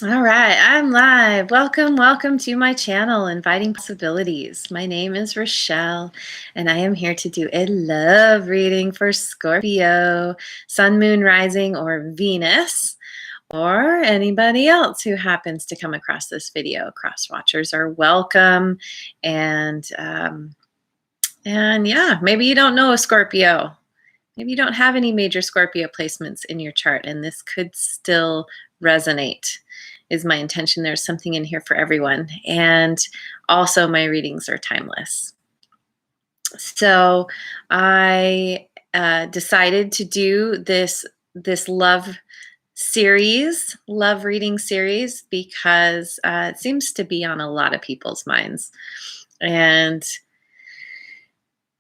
All right, I'm live. Welcome to my channel, Inviting Possibilities. My name is Rochelle, and I am here to do a love reading for Scorpio, Sun, Moon, Rising, or Venus, or anybody else who happens to come across this video. Cross watchers are welcome, and yeah, maybe you don't know a Scorpio. Maybe you don't have any major Scorpio placements in your chart, and this could still resonate, is my intention. There's something in here for everyone. And also my readings are timeless. So I decided to do this love reading series, because it seems to be on a lot of people's minds. And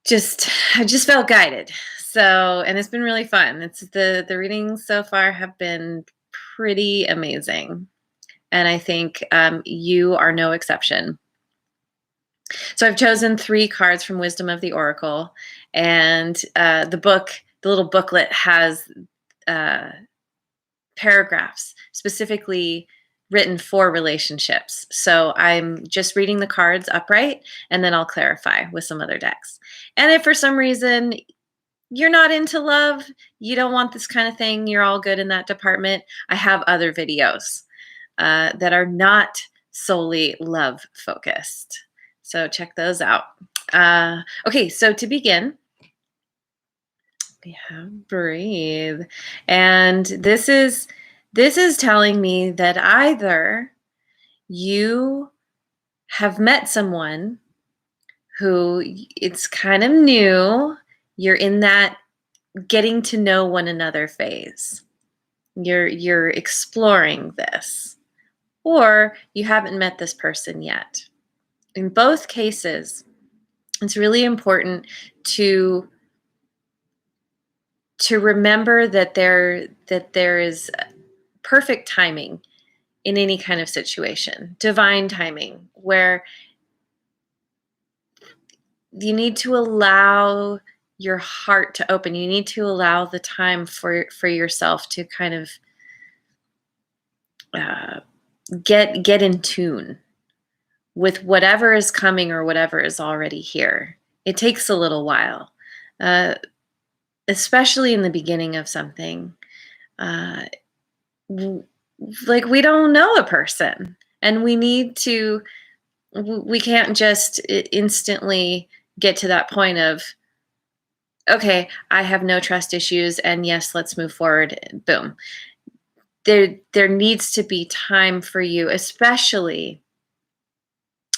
I just felt guided. So, and it's been really fun. It's the readings so far have been pretty amazing. And I think you are no exception. So I've chosen 3 cards from Wisdom of the Oracle, and the little booklet has paragraphs specifically written for relationships. So I'm just reading the cards upright, and then I'll clarify with some other decks. And if for some reason you're not into love, you don't want this kind of thing, you're all good in that department, I have other videos that are not solely love focused. So check those out. Okay, so to begin, we have breathe. And this is telling me that either you have met someone who it's kind of new, you're in that getting to know one another phase. You're exploring this, or you haven't met this person yet. In both cases, it's really important to remember that there is perfect timing in any kind of situation, divine timing, where you need to allow your heart to open. You need to allow the time for yourself to kind of get in tune with whatever is coming or whatever is already here. It takes a little while, especially in the beginning of something. Like, we don't know a person, and we can't just instantly get to that point of, okay, I have no trust issues, and yes, let's move forward. Boom. There needs to be time for you, especially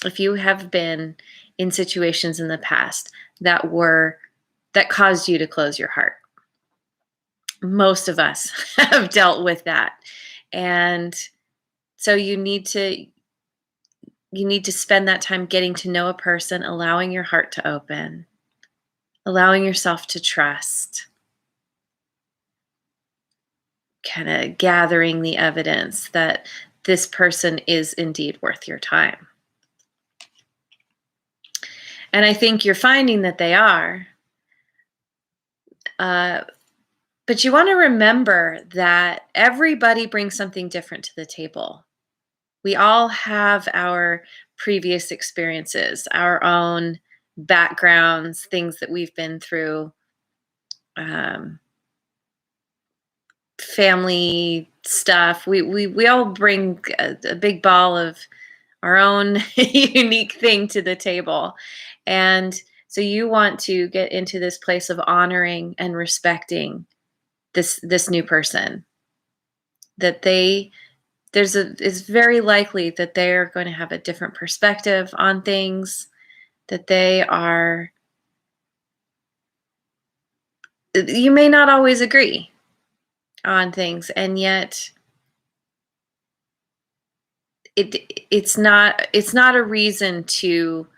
if you have been in situations in the past that caused you to close your heart. Most of us have dealt with that. And so you need to spend that time getting to know a person, allowing your heart to open, allowing yourself to trust, kind of gathering the evidence that this person is indeed worth your time. And I think you're finding that they are. But you want to remember that everybody brings something different to the table. We all have our previous experiences, our own backgrounds, things that we've been through, family stuff. We all bring a big ball of our own unique thing to the table. And so you want to get into this place of honoring and respecting this new person, that it's very likely that they're going to have a different perspective on things, that you may not always agree on things, and yet it's not a reason to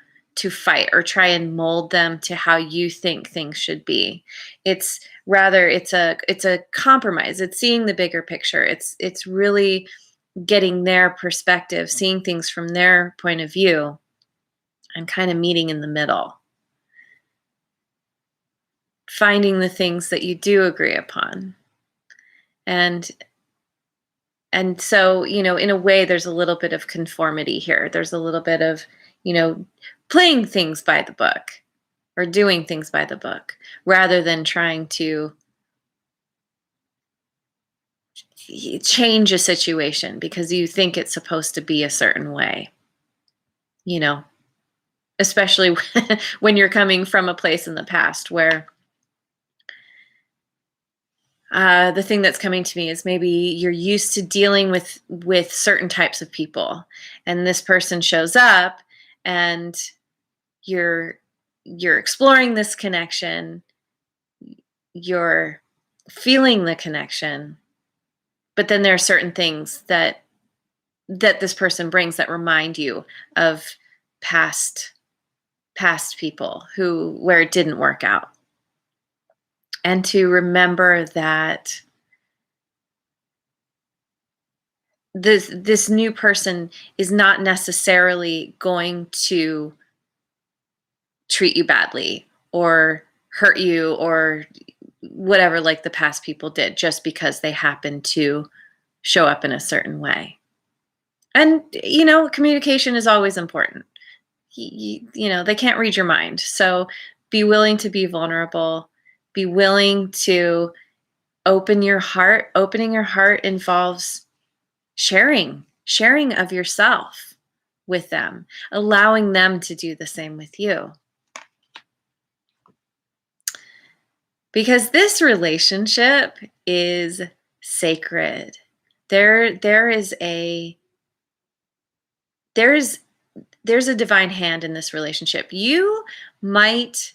fight or try and mold them to how you think things should be. It's rather, it's a compromise. It's seeing the bigger picture. It's really getting their perspective, seeing things from their point of view, and kind of meeting in the middle, finding the things that you do agree upon, and And so, in a way, there's a little bit of conformity here. There's a little bit of, playing things by the book or doing things by the book rather than trying to change a situation because you think it's supposed to be a certain way, you know, especially when you're coming from a place in the past where the thing that's coming to me is maybe you're used to dealing with certain types of people, and this person shows up, and you're exploring this connection, you're feeling the connection, but then there are certain things that this person brings that remind you of past people where it didn't work out. And to remember that this new person is not necessarily going to treat you badly or hurt you or whatever, like the past people did, just because they happen to show up in a certain way. And communication is always important. They can't read your mind, so be willing to be vulnerable, be willing to open your heart. Opening your heart involves sharing of yourself with them, allowing them to do the same with you. Because this relationship is sacred. There's a divine hand in this relationship. You might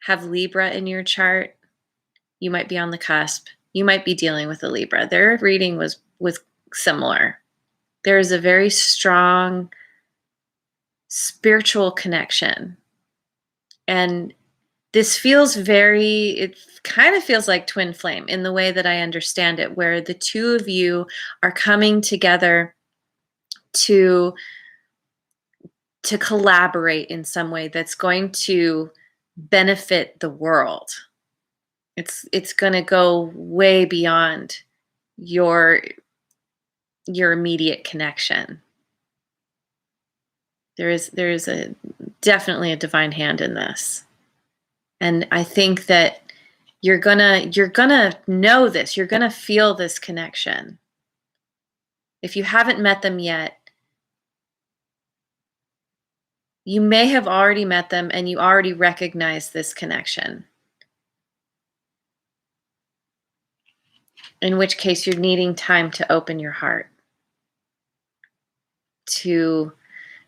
have Libra in your chart. You might be on the cusp. You might be dealing with a Libra. Their reading was similar. There is a very strong spiritual connection. And this it kind of feels like twin flame in the way that I understand it, where the two of you are coming together to collaborate in some way that's going to benefit the world. It's going to go way beyond your immediate connection. There is definitely a divine hand in this. And I think that you're gonna know this. You're gonna feel this connection. If you haven't met them yet, you may have already met them and you already recognize this connection. In which case you're needing time to open your heart, to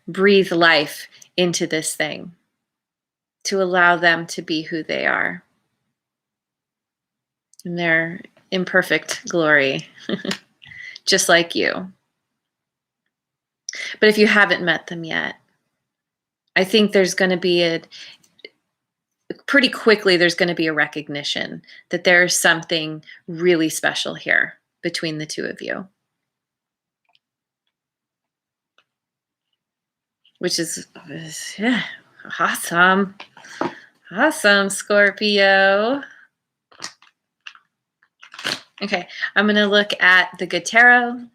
breathe life into this thing, to allow them to be who they are in their imperfect glory, just like you. But if you haven't met them yet, I think there's going to be pretty quickly there's going to be a recognition that there's something really special here between the two of you. Which is yeah, awesome. Awesome, Scorpio. Okay, I'm going to look at the good tarot.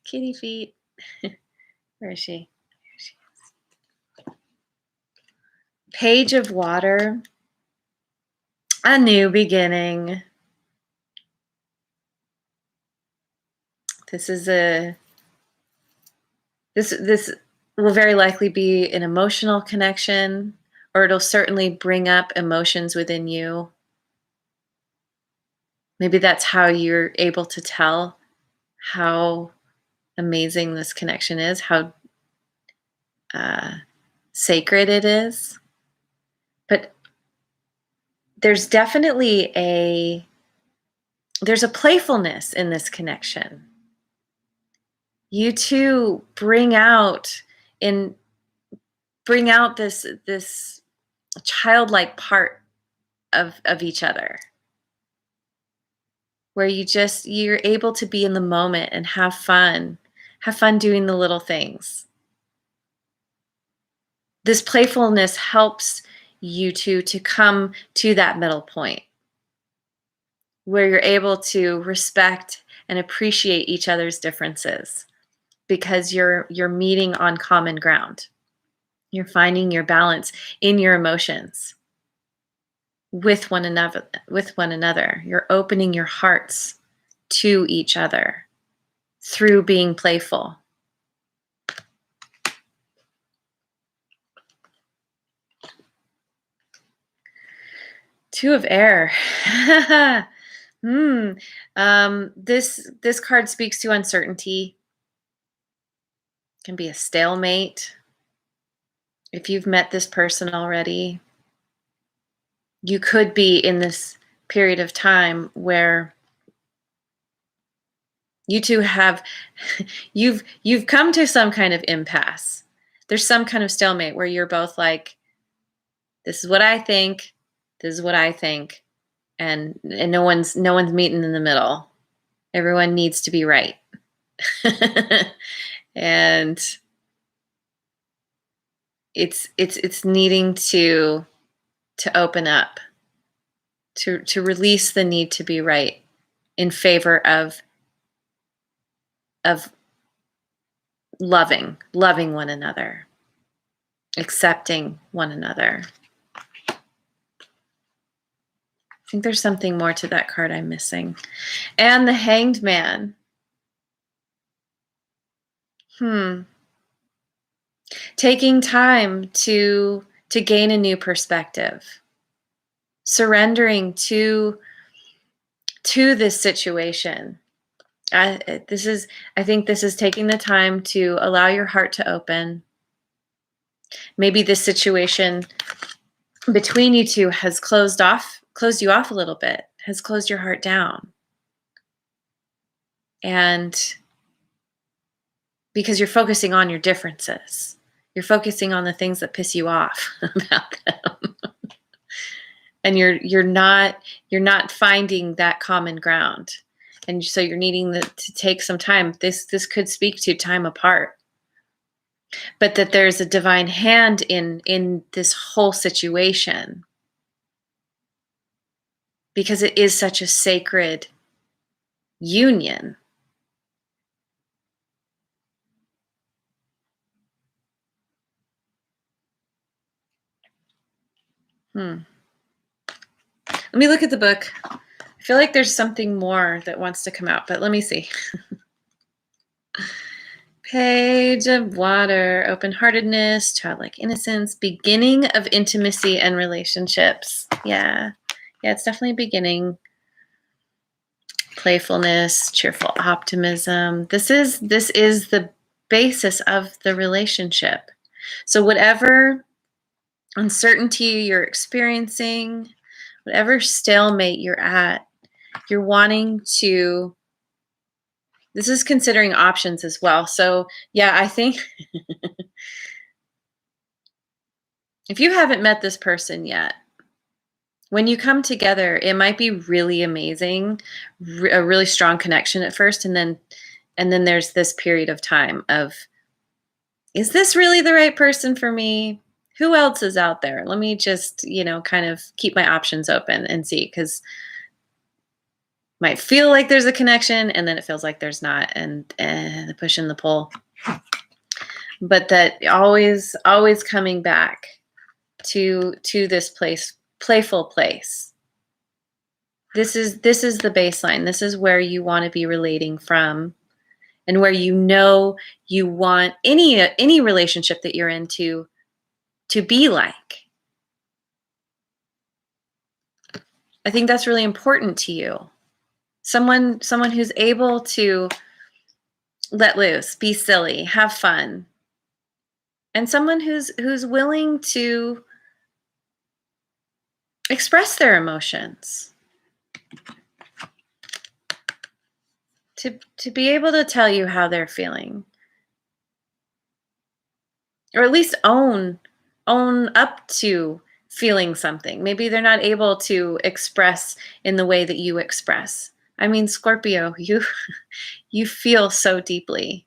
Kitty feet. Where is she? Here she is. Page of Water. A new beginning. This will very likely be an emotional connection, or it'll certainly bring up emotions within you. Maybe that's how you're able to tell how amazing this connection is, how sacred it is. But there's definitely there's a playfulness in this connection. You two bring out this childlike part of each other, where you're able to be in the moment and have fun doing the little things. This playfulness helps you two to come to that middle point where you're able to respect and appreciate each other's differences because you're meeting on common ground. You're finding your balance in your emotions with one another. You're opening your hearts to each other through being playful. Two of air. This card speaks to uncertainty. It can be a stalemate. If you've met this person already, you could be in this period of time where you two have you've come to some kind of impasse. There's some kind of stalemate where you're both like, this is what I think, this is what I think, and no one's meeting in the middle. Everyone needs to be right. And it's needing to open up, to release the need to be right in favor of loving one another, accepting one another. I think there's something more to that card I'm missing. And the Hanged Man. Taking time to gain a new perspective. Surrendering to this situation. I think this is taking the time to allow your heart to open. Maybe this situation between you two has closed you off a little bit, has closed your heart down. And because you're focusing on your differences, you're focusing on the things that piss you off about them. And you're not finding that common ground. And so you're needing to take some time. This could speak to time apart. But that there's a divine hand in this whole situation. Because it is such a sacred union. Let me look at the book. I feel like there's something more that wants to come out, but let me see. Page of Water, open-heartedness, childlike innocence, beginning of intimacy and relationships. Yeah, it's definitely a beginning. Playfulness, cheerful optimism. This is the basis of the relationship. So whatever uncertainty you're experiencing, whatever stalemate you're at, you're wanting to, this is considering options as well. So yeah, I think if you haven't met this person yet, when you come together, it might be really amazing, a really strong connection at first, and then there's this period of time of, is this really the right person for me? Who else is out there? Let me just, kind of keep my options open and see, because might feel like there's a connection and then it feels like there's not, and the push and the pull. But that always coming back to this playful place. This is the baseline. This is where you want to be relating from, and where you want any relationship that you're into to be like. I think that's really important to you. Someone who's able to let loose, be silly, have fun. And someone who's willing to express their emotions. To be able to tell you how they're feeling. Or at least own up to feeling something. Maybe they're not able to express in the way that you express. I mean, Scorpio, you feel so deeply,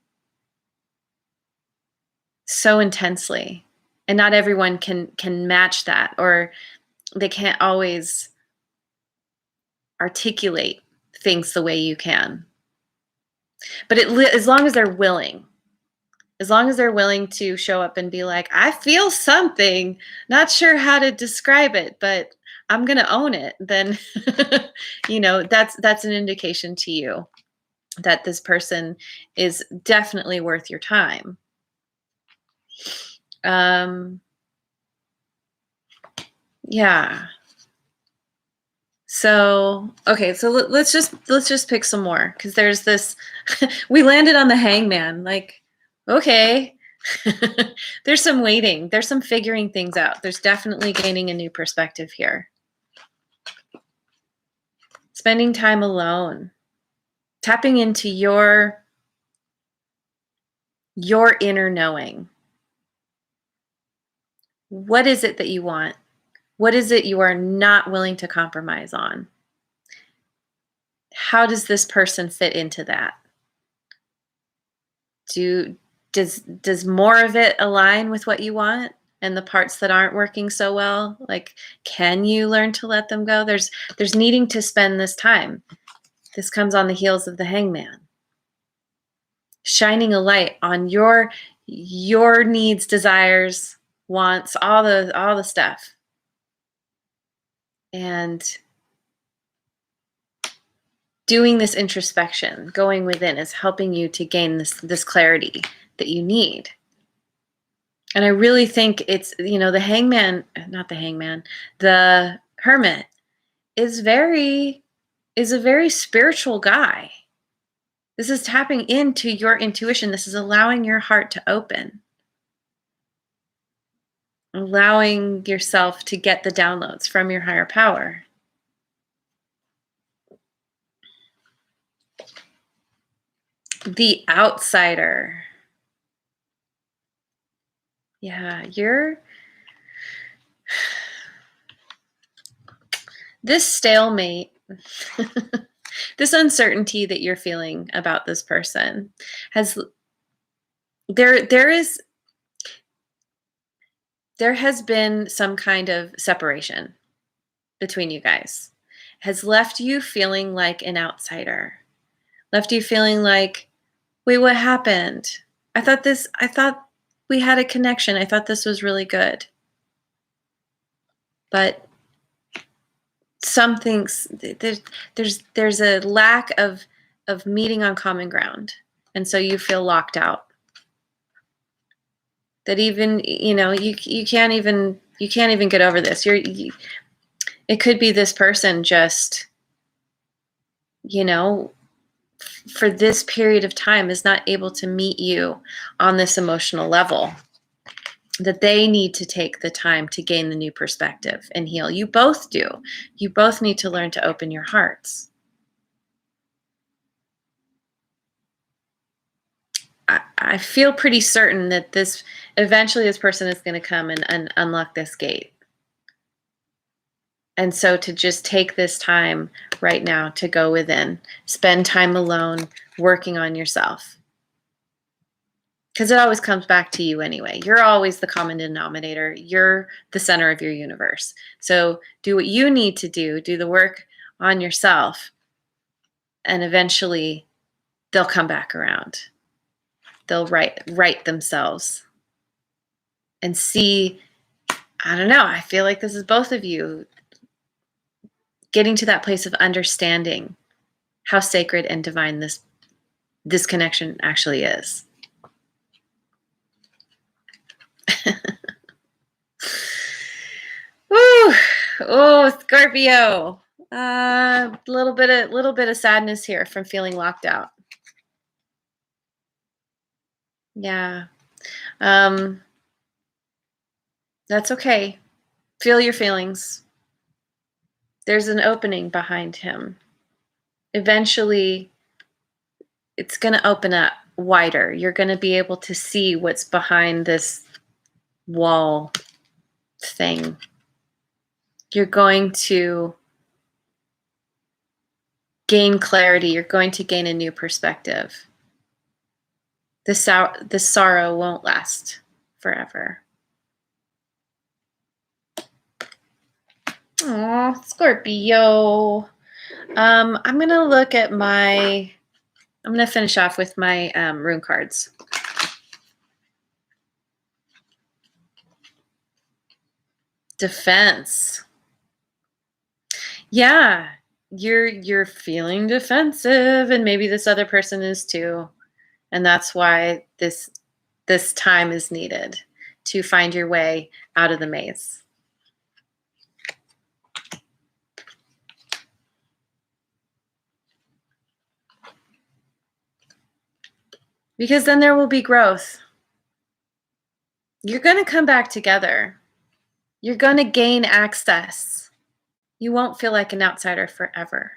so intensely, and not everyone can match that, or they can't always articulate things the way you can. But as long as they're willing, to show up and be like, I feel something, not sure how to describe it, but I'm going to own it, then, that's an indication to you that this person is definitely worth your time. Yeah. So, okay, so let's just pick some more, because there's this, we landed on the hangman, like, okay. There's some waiting, there's some figuring things out. There's definitely gaining a new perspective here. Spending time alone, tapping into your inner knowing. What is it that you want? What is it you are not willing to compromise on? How does this person fit into that? Does more of it align with what you want? And the parts that aren't working so well, like, can you learn to let them go? There's needing to spend this time. This comes on the heels of the hangman. Shining a light on your needs, desires, wants, all the stuff. And doing this introspection, going within, is helping you to gain this clarity that you need. And I really think it's, the hermit is a very spiritual guy. This is tapping into your intuition. This is allowing your heart to open, allowing yourself to get the downloads from your higher power. The outsider. Yeah, this stalemate, this uncertainty that you're feeling about this person there has been some kind of separation between you guys. Has left you feeling like an outsider. Left you feeling like, wait, what happened? I thought we had a connection. I thought this was really good. But some things, there's a lack of meeting on common ground. And so you feel locked out. That even, you can't even get over this. It could be this person just, for this period of time is not able to meet you on this emotional level, that they need to take the time to gain the new perspective and heal. You both do. You both need to learn to open your hearts. I feel pretty certain that eventually this person is going to come and unlock this gate. And so to just take this time right now to go within, spend time alone, working on yourself. Because it always comes back to you anyway. You're always the common denominator. You're the center of your universe. So do what you need to do the work on yourself, and eventually they'll come back around. They'll right themselves and see, I don't know, I feel like this is both of you getting to that place of understanding how sacred and divine this connection actually is. Woo! Oh, Scorpio. Little bit of sadness here from feeling locked out. Yeah. That's okay. Feel your feelings. There's an opening behind him. Eventually, it's going to open up wider. You're going to be able to see what's behind this wall thing. You're going to gain clarity. You're going to gain a new perspective. The sorrow won't last forever. Oh, Scorpio. I'm going to look at my, I'm going to finish off with my rune cards. Defense. Yeah, you're feeling defensive, and maybe this other person is too. And that's why this time is needed to find your way out of the maze. Because then there will be growth. You're going to come back together. You're going to gain access. You won't feel like an outsider forever.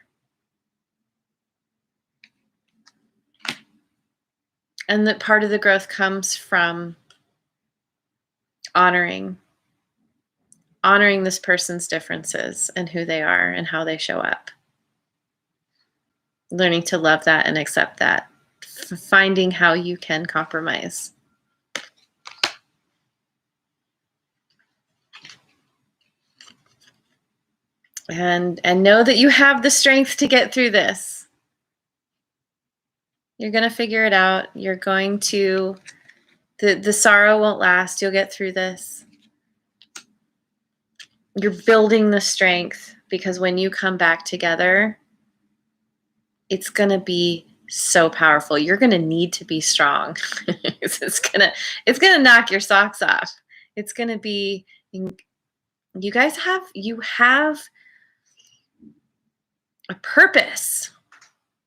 And that part of the growth comes from honoring this person's differences and who they are and how they show up. Learning to love that and accept that. Finding how you can compromise. And know that you have the strength to get through this. You're going to figure it out. You're going to, the sorrow won't last. You'll get through this. You're building the strength, because when you come back together, it's going to be so powerful. You're going to need to be strong. it's going to knock your socks off. It's going to be, you have a purpose.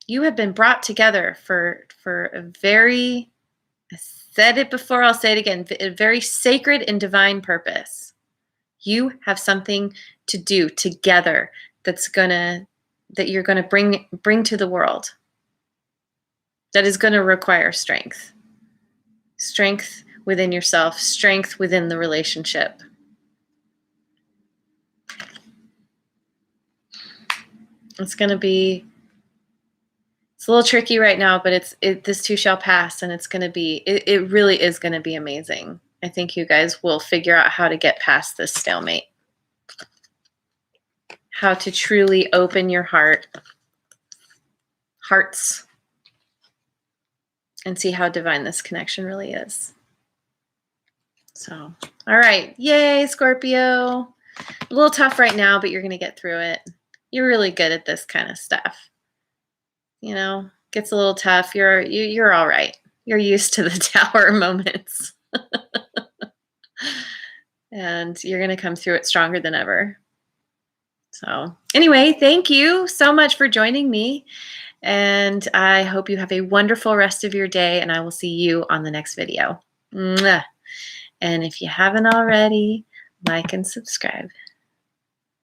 You have been brought together for a very, I said it before, I'll say it again, a very sacred and divine purpose. You have something to do together that you're gonna bring to the world. That is gonna require strength. Strength within yourself, strength within the relationship. It's a little tricky right now, but this too shall pass, and it really is gonna be amazing. I think you guys will figure out how to get past this stalemate. How to truly open your hearts, and see how divine this connection really is. So, all right. Yay, Scorpio. A little tough right now, but you're going to get through it. You're really good at this kind of stuff. Gets a little tough. You're all right. You're used to the tower moments. And you're going to come through it stronger than ever. So anyway, thank you so much for joining me. And I hope you have a wonderful rest of your day, and I will see you on the next video. Mwah. And if you haven't already, like and subscribe.